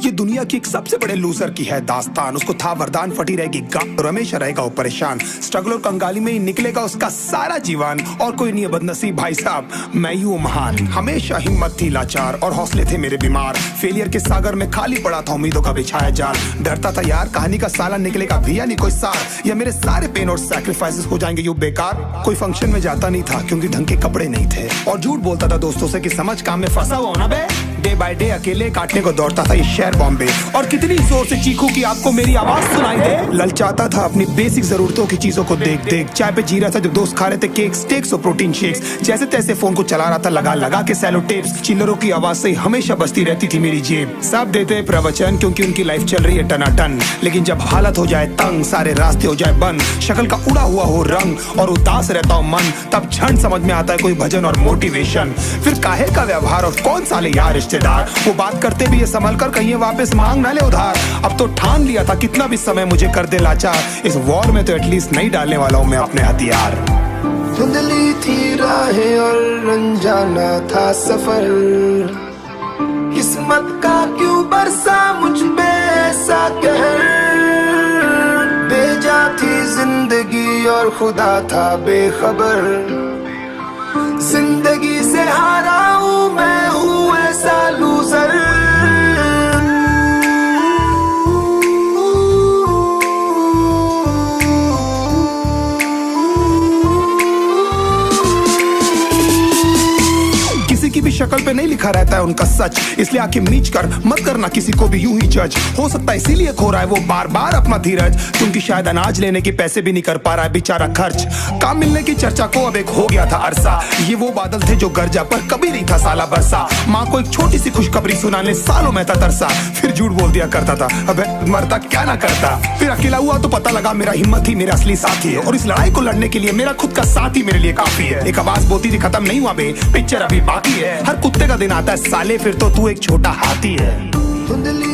ये दुनिया की एक सबसे बड़े लूजर की है दास्तान। उसको था वरदान, फटी रहेगी और हमेशा रहेगा वो परेशान। स्ट्रगल और कंगाली में ही निकलेगा उसका सारा जीवन। और कोई नहीं है बदनसीब भाई साहब, मैं ही हूँ महान। हमेशा हिम्मत थी लाचार और हौसले थे मेरे बीमार। फेलियर के सागर में खाली पड़ा था उम्मीदों का बिछाया जाल। डरता था यार कहानी का साला निकलेगा भी या नहीं कोई सार, या मेरे सारे पेन और सैक्रिफाइसेस हो जाएंगे यूं बेकार। कोई फंक्शन में जाता नहीं था क्योंकि ढंग के कपड़े नहीं थे, और झूठ बोलता था दोस्तों से कि समझ काम में फंसा हुआ ना बे। डे बाय डे अकेले काटने को दौड़ता था ये शहर बॉम्बे। और कितनी जोर से चीखूं कि आपको मेरी आवाज सुनाई दे। ललचाता था अपनी बेसिक जरूरतों की चीजों को देख देख। चाय पे जी रहा था जब दोस्त खा रहे थे केक, स्टेक्स और प्रोटीन शेक्स। जैसे तैसे फोन को चला रहा था लगा लगा के सैलो टेप्स। चिल्लरों की आवाज से हमेशा बजती रहती थी मेरी जेब। सब देते प्रवचन क्योंकि उनकी लाइफ चल रही है टनाटन, लेकिन जब हालत हो जाए तंग, सारे रास्ते हो जाए बंद, शक्ल का उड़ा हुआ हो रंग और उदास रहता हो मन, तब क्षण समझ में आता है कोई भजन और मोटिवेशन। फिर काहे का व्यवहार और कौन साले यार रिश्तेदार, वो बात करते भी ये संभल कर कहीं वापस मांग ना ले उधार। अब तो ठान लिया था कितना भी समय मुझे कर दे लाचार, इस वॉर में तो एटलीस्ट नहीं डालने वाला हूं मैं अपने हथियार। धुंधली थी राहें और अनजाना था सफर, किस्मत का क्यों बरसा मुझ पे ऐसा कहर। बेजा थी जिंदगी और खुदा था बेखबर, जिंदगी से हारा हूँ मैं हूँ ऐसा लूजर। किसी की भी शक्ल पे नहीं लिखा रहता है उनका सच, इसलिए आंखें मीच कर मत करना किसी को भी यूं ही जज। हो सकता है इसीलिए खो रहा है वो बार बार अपना धीरज, क्योंकि शायद अनाज लेने के पैसे भी नहीं कर पा रहा है बेचारा खर्च। काम मिलने की चर्चा को अब एक हो गया था अरसा, ये वो बादल थे जो गरजा पर कभी नहीं था साला बरसा। माँ को एक छोटी सी खुशखबरी सुनाने सालों में था तरसा, फिर झूठ बोल दिया करता था अबे मरता क्या ना करता। फिर अकेला हुआ तो पता लगा मेरा हिम्मत ही मेरा असली साथी है, और इस लड़ाई को लड़ने के लिए मेरा खुद का साथ ही मेरे लिए काफी है। एक आवाज बोलती थी खत्म नहीं हुआ बे, पिक्चर अभी बाकी है। हर कुत्ते का दिन आता है साले, फिर तो तू एक छोटा हाथी है। धुंधली